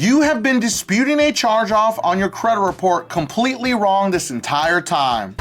You have been disputing a charge-off on your credit report completely wrong this entire time.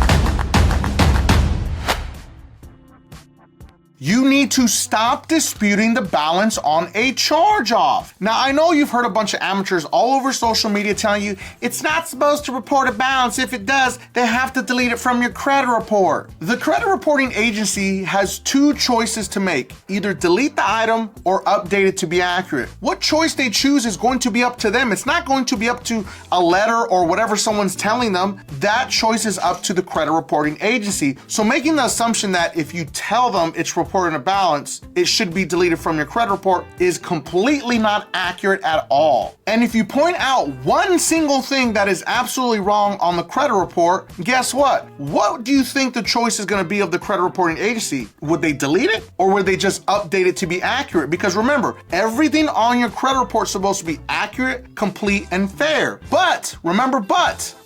You need to stop disputing the balance on a charge-off. Now, I know you've heard a bunch of amateurs all over social media telling you it's not supposed to report a balance. If it does, they have to delete it from your credit report. The credit reporting agency has two choices to make: either delete the item or update it to be accurate. What choice they choose is going to be up to them. It's not going to be up to a letter or whatever someone's telling them. That choice is up to the credit reporting agency. So making the assumption that if you tell them it's reporting a balance, it should be deleted from your credit report is completely not accurate at all. And if you point out one single thing that is absolutely wrong on the credit report, guess what? What do you think the choice is going to be of the credit reporting agency? Would they delete it or would they just update it to be accurate? Because remember, everything on your credit report is supposed to be accurate, complete, and fair. But remember,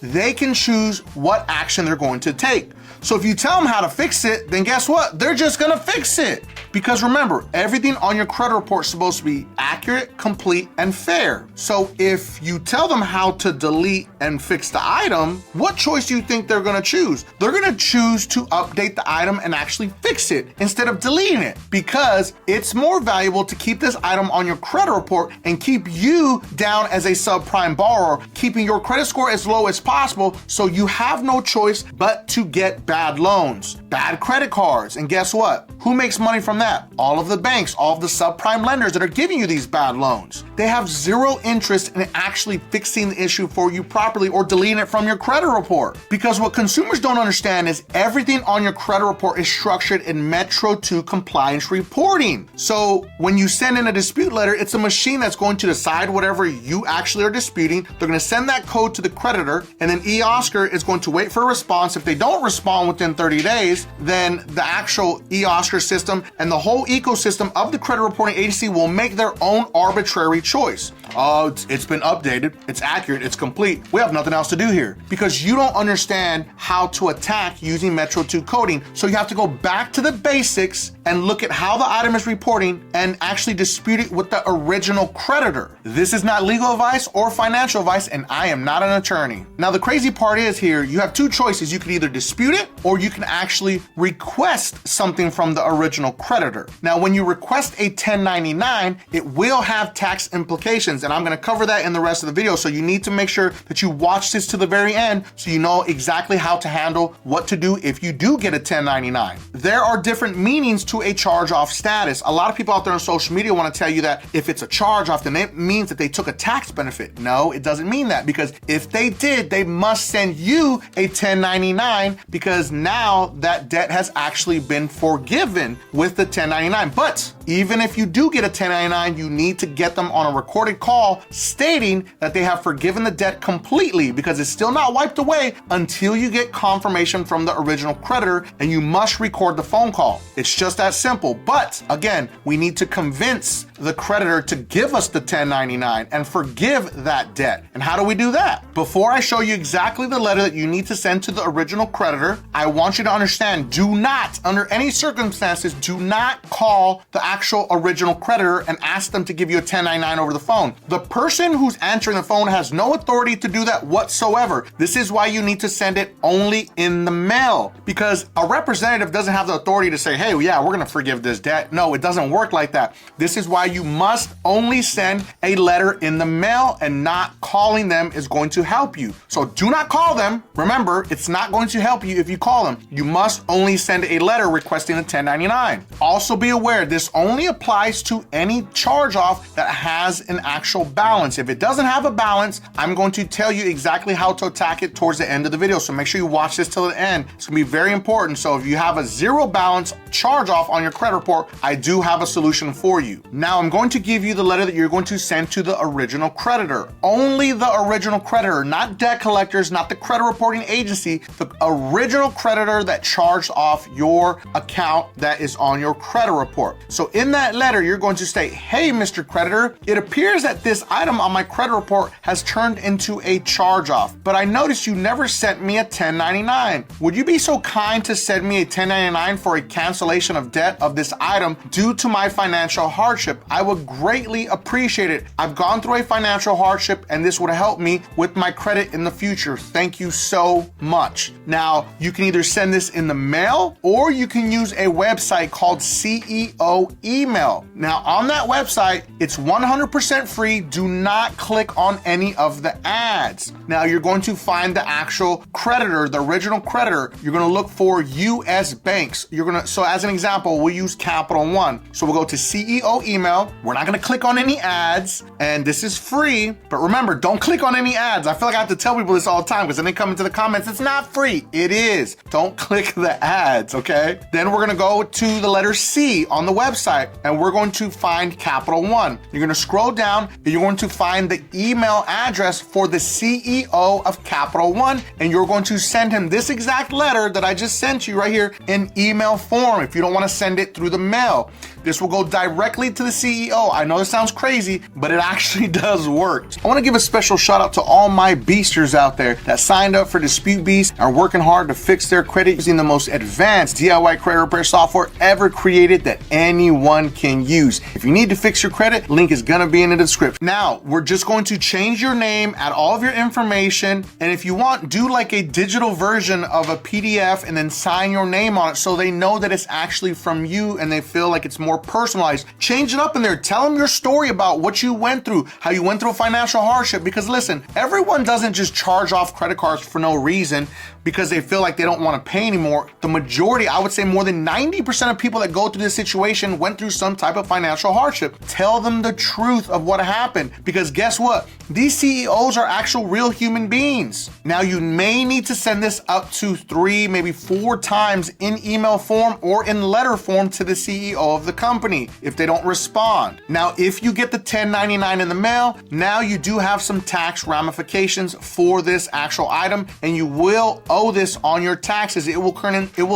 they can choose what action they're going to take. So if you tell them how to fix it, then guess what? They're just gonna fix it. Because remember, everything on your credit report is supposed to be accurate, complete, and fair. So if you tell them how to delete and fix the item, what choice do you think they're gonna choose? They're gonna choose to update the item and actually fix it instead of deleting it, because it's more valuable to keep this item on your credit report and keep you down as a subprime borrower, keeping your credit score as low as possible so you have no choice but to get bad loans, bad credit cards. And guess what? Who makes money from that? All of the banks, all of the subprime lenders that are giving you these bad loans. They have zero interest in actually fixing the issue for you properly or deleting it from your credit report. Because what consumers don't understand is everything on your credit report is structured in Metro 2 compliance reporting. So when you send in a dispute letter, it's a machine that's going to decide whatever you actually are disputing. They're going to send that code to the creditor, and then eOscar is going to wait for a response. If they don't respond within 30 days, then the actual eOscar system and the whole ecosystem of the credit reporting agency will make their own arbitrary choice. Oh, it's been updated, it's accurate, it's complete. We have nothing else to do here, because you don't understand how to attack using Metro 2 coding. So you have to go back to the basics and look at how the item is reporting and actually dispute it with the original creditor. This is not legal advice or financial advice, and I am not an attorney. Now, the crazy part is here, you have two choices. You can either dispute it or you can actually request something from the original creditor. Now, when you request a 1099, it will have tax implications, and I'm gonna cover that in the rest of the video. So you need to make sure that you watch this to the very end so you know exactly how to handle what to do if you do get a 1099. There are different meanings to a charge-off status. A lot of people out there on social media want to tell you that if it's a charge-off, then it means that they took a tax benefit. No, it doesn't mean that, because if they did, they must send you a 1099, because now that debt has actually been forgiven with the 1099. But even if you do get a 1099, you need to get them on a recorded call stating that they have forgiven the debt completely, because it's still not wiped away until you get confirmation from the original creditor, and you must record the phone call. It's just that simple. But again, we need to convince the creditor to give us the 1099 and forgive that debt. And how do we do that? Before I show you exactly the letter that you need to send to the original creditor, I want you to understand, do not, under any circumstances, do not call the actual original creditor and ask them to give you a 1099 over the phone. The person who's answering the phone has no authority to do that whatsoever. This is why you need to send it only in the mail, because a representative doesn't have the authority to say, hey, yeah, we're gonna forgive this debt. No, it doesn't work like that. This is why you must only send a letter in the mail, and not calling them is going to help you. So do not call them. Remember, it's not going to help you if you call them. You must only send a letter requesting a 1099. Also be aware, this only applies to any charge-off that has an actual balance. If it doesn't have a balance, I'm going to tell you exactly how to attack it towards the end of the video. So make sure you watch this till the end. It's gonna be very important. So if you have a zero balance charge-off on your credit report, I do have a solution for you. Now I'm going to give you the letter that you're going to send to the original creditor. Only only the original creditor, not debt collectors, not the credit reporting agency, the original creditor that charged off your account that is on your credit report. So in that letter, you're going to state, hey, Mr. Creditor, it appears that this item on my credit report has turned into a charge-off, but I noticed you never sent me a 1099. Would you be so kind to send me a 1099 for a cancellation of debt of this item due to my financial hardship? I would greatly appreciate it. I've gone through a financial hardship and this would help me with my credit in the future. Thank you so much. Now, you can either send this in the mail or you can use a website called CEO Email. Now, on that website, it's 100% free. Do not click on any of the ads. Now, you're going to find the actual creditor, the original creditor. You're going to look for US banks. So as an example, we'll use Capital One. So we'll go to CEO Email. We're not going to click on any ads, and this is free. But remember, don't click on any ads. I feel like I have to tell people this all the time because then they come into the comments, it's not free. It is. Don't click the ads, okay? Then we're going to go to the letter C on the website, and we're going to find Capital One. You're going to scroll down, and you're going to find the email address for the CEO of Capital One, and you're going to send him this exact letter that I just sent you right here in email form if you don't want to send it through the mail. This will go directly to the CEO. I know this sounds crazy, but it actually does work. I want to give a special shout out to all my beasters out there that signed up for Dispute Beast and are working hard to fix their credit using the most advanced DIY credit repair software ever created that anyone can use. If you need to fix your credit, link is gonna be in the description. Now, we're just going to change your name, add all of your information, and if you want, do like a digital version of a PDF and then sign your name on it so they know that it's actually from you and they feel like it's more personalized. Change it up in there. Tell them your story about what you went through, how you went through financial hardship, because listen, everyone doesn't just charge off credit cards for no reason because they feel like they don't want to pay anymore. The majority, I would say more than 90% of people that go through this situation went through some type of financial hardship. Tell them the truth of what happened, because guess what? These CEOs are actual real human beings. Now, you may need to send this up to 3, maybe 4 times in email form or in letter form to the CEO of the company if they don't respond. Now, if you get the 1099 in the mail, now you do have some tax ramifications for this actual item, and you will owe this on your taxes. It will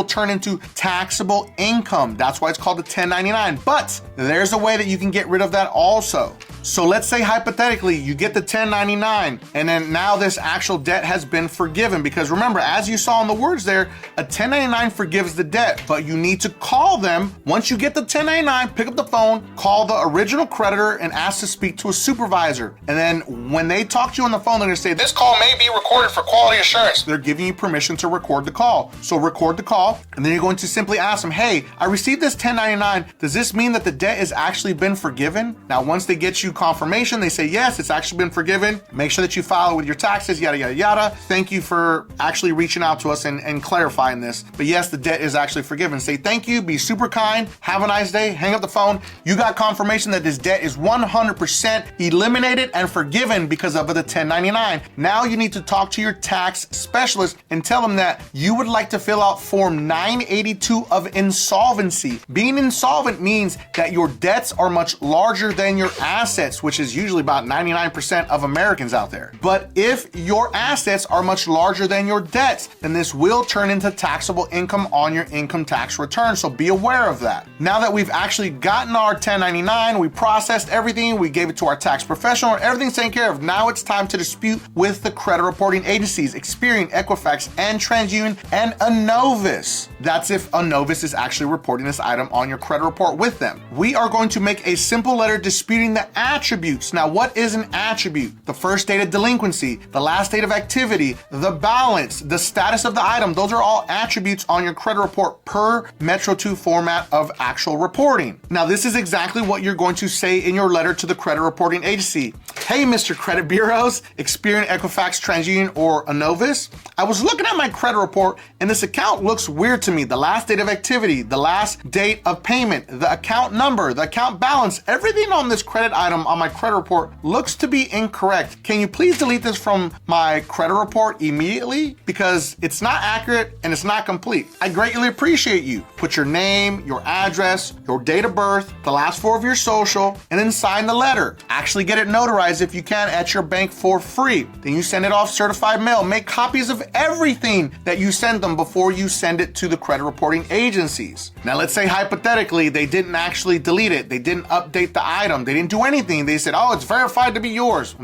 turn into taxable income. That's why it's called the 1099. But there's a way that you can get rid of that also. So let's say hypothetically you get the 1099 and then now this actual debt has been forgiven, because remember, as you saw in the words there, a 1099 forgives the debt, but you need to call them. Once you get the 1099, pick up the phone, call the original creditor and ask to speak to a supervisor. And then when they talk to you on the phone, they're gonna say, this call may be recorded for quality assurance. They're giving you permission to record the call. So record the call, and then you're going to simply ask them, hey, I received this 1099. Does this mean that the debt has actually been forgiven? Now, once they get you confirmation, they say, yes, it's actually been forgiven. Make sure that you file it with your taxes, yada, yada, yada. Thank you for actually reaching out to us and clarifying this. But yes, the debt is actually forgiven. Say thank you, be super kind, have a nice day, hang up the phone. You got confirmation that this debt is 100% eliminated and forgiven because of the 1099. Now you need to talk to your tax specialist and tell them that you would like to fill out Form 982 of insolvency. Being insolvent means that your debts are much larger than your assets, which is usually about 99% of Americans out there. But if your assets are much larger than your debts, then this will turn into taxable income on your income tax return. So be aware of that. Now that we've actually gotten our 1099, we processed everything, we gave it to our tax professional, everything's taken care of. Now it's time to dispute with the credit reporting agencies, Experian, Equifax, and TransUnion, and Enovis. That's if Enovis is actually reporting this item on your credit report with them. We are going to make a simple letter disputing the attributes. Now, what is an attribute? The first date of delinquency, the last date of activity, the balance, the status of the item. Those are all attributes on your credit report per Metro 2 format of actual reporting. Now, this is exactly what you're going to say in your letter to the credit reporting agency. Hey, Mr. Credit Bureaus, Experian, Equifax, TransUnion, or Enovis, I was looking at my credit report and this account looks weird to to me, the last date of activity, the last date of payment, the account number, the account balance, everything on this credit item on my credit report looks to be incorrect. Can you please delete this from my credit report immediately? Because it's not accurate and it's not complete. I greatly appreciate you. Put your name, your address, your date of birth, the last four of your social, and then sign the letter. Actually get it notarized if you can at your bank for free. Then you send it off certified mail. Make copies of everything that you send them before you send it to the credit reporting agencies. Now let's say hypothetically they didn't actually delete it. They didn't update the item. They didn't do anything. They said, oh, it's verified to be yours.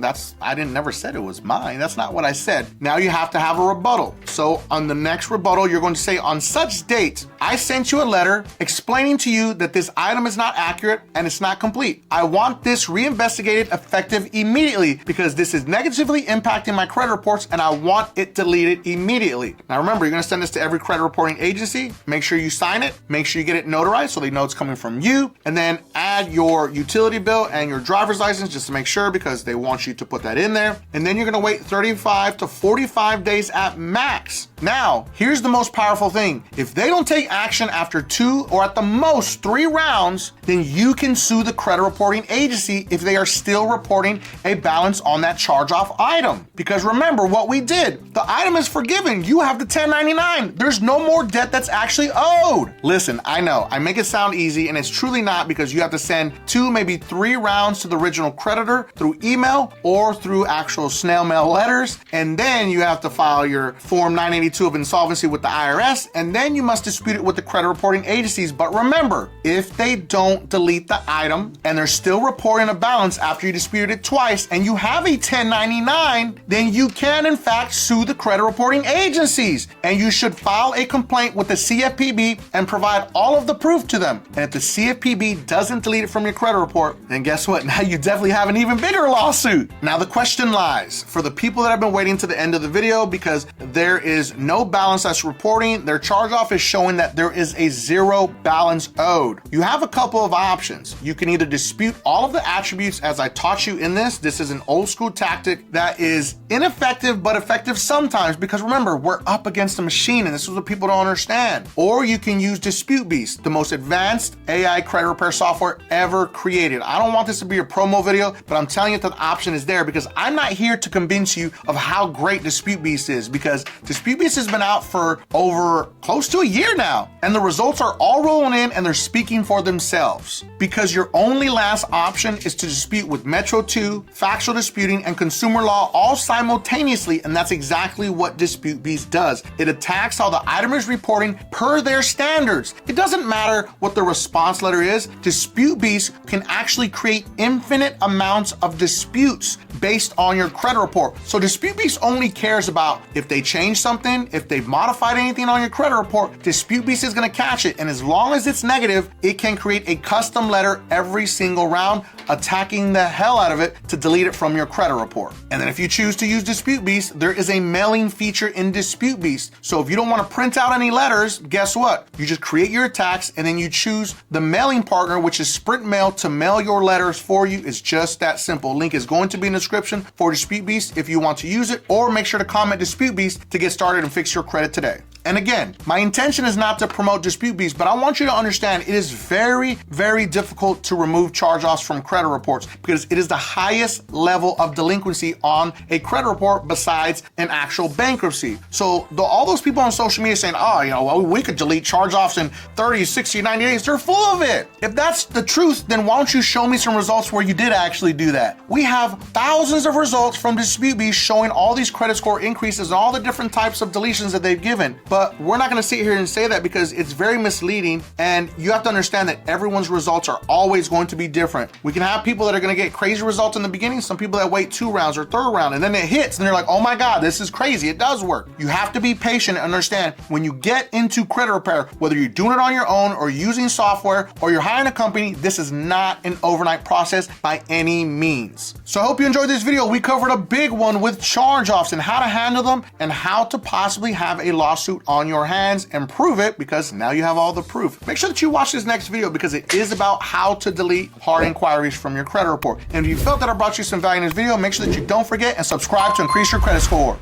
I never said it was mine. That's not what I said. Now you have to have a rebuttal. So on the next rebuttal, you're going to say, on such date, I sent you a letter explaining to you that this item is not accurate and it's not complete. I want this reinvestigated effective immediately because this is negatively impacting my credit reports and I want it deleted immediately. Now remember, you're going to send this to every credit reporting agency. Make sure you sign it. Make sure you get it notarized so they know it's coming from you. And then add your utility bill and your driver's license just to make sure, because they want you to put that in there. And then you're going to wait 35 to 45 days at max. Now, here's the most powerful thing. If they don't take action after 2 or at the most 3 rounds, then you can sue the credit reporting agency if they are still reporting a balance on that charge-off item. Because remember what we did. The item is forgiven. You have the 1099. There's no more debt that's actually owed. Listen, I know, I make it sound easy and it's truly not, because you have to send 2, maybe 3 rounds to the original creditor through email or through actual snail mail letters. And then you have to file your Form 982 of insolvency with the IRS, and then you must dispute it with the credit reporting agencies. But remember, if they don't delete the item and they're still reporting a balance after you disputed it twice and you have a 1099, then you can in fact sue the credit reporting agencies, and you should file a complaint with the CFPB and provide all of the proof to them. And if the CFPB doesn't delete it from your credit report, then guess what? Now you definitely have an even bigger lawsuit. Now the question lies for the people that have been waiting to the end of the video, because there is no balance that's reporting. Their charge off is showing that there is a 0 balance owed. You have a couple of options. You can either dispute all of the attributes as I taught you in this. This is an old school tactic that is ineffective but effective sometimes, because remember, we're up against a machine and this is what people don't understand. Or you can use Dispute Beast, the most advanced AI credit repair software ever created. I don't want this to be a promo video, but I'm telling you that the option is there, because I'm not here to convince you of how great Dispute Beast is, because Dispute Beast has been out for over close to a year now, and the results are all rolling in and they're speaking for themselves. Because your only last option is to dispute with Metro 2, factual disputing, and consumer law all simultaneously, and that's exactly what Dispute Beast does. It attacks how the item is reporting per their standards. It doesn't matter what the response letter is. Dispute Beast can actually create infinite amounts of disputes based on your credit report. So Dispute Beast only cares about if they change something, if they've modified anything on your credit report. Dispute Beast is going to catch it, and as long as it's negative, it can create a custom letter every single round, attacking the hell out of it to delete it from your credit report. And then if you choose to use Dispute Beast, there is a mailing feature in Dispute Beast. So if you don't want to print out any letters, guess what? You just create your attacks and then you choose the mailing partner, which is Sprint Mail, to mail your letters for you. It's just that simple. Link is going to be in the description for Dispute Beast if you want to use it, or make sure to comment Dispute Beast to get started and fix your credit today. And again, my intention is not to promote Dispute Beast, but I want you to understand it is very, very difficult to remove charge-offs from credit reports, because it is the highest level of delinquency on a credit report besides an actual bankruptcy. So all those people on social media saying, oh, well, we could delete charge-offs in 30, 60, 90 days, they're full of it. If that's the truth, then why don't you show me some results where you did actually do that? We have thousands of results from Dispute Beast showing all these credit score increases and all the different types of deletions that they've given. But we're not going to sit here and say that, because it's very misleading, and you have to understand that everyone's results are always going to be different. We can have people that are going to get crazy results in the beginning, some people that wait 2 rounds or 3rd round, and then it hits and they're like, oh my God, this is crazy. It does work. You have to be patient and understand, when you get into credit repair, whether you're doing it on your own or using software or you're hiring a company, this is not an overnight process by any means. So I hope you enjoyed this video. We covered a big one with charge-offs and how to handle them and how to possibly have a lawsuit on your hands and prove it, because now you have all the proof. Make sure that you watch this next video, because it is about how to delete hard inquiries from your credit report. And if you felt that I brought you some value in this video, make sure that you don't forget and subscribe to increase your credit score.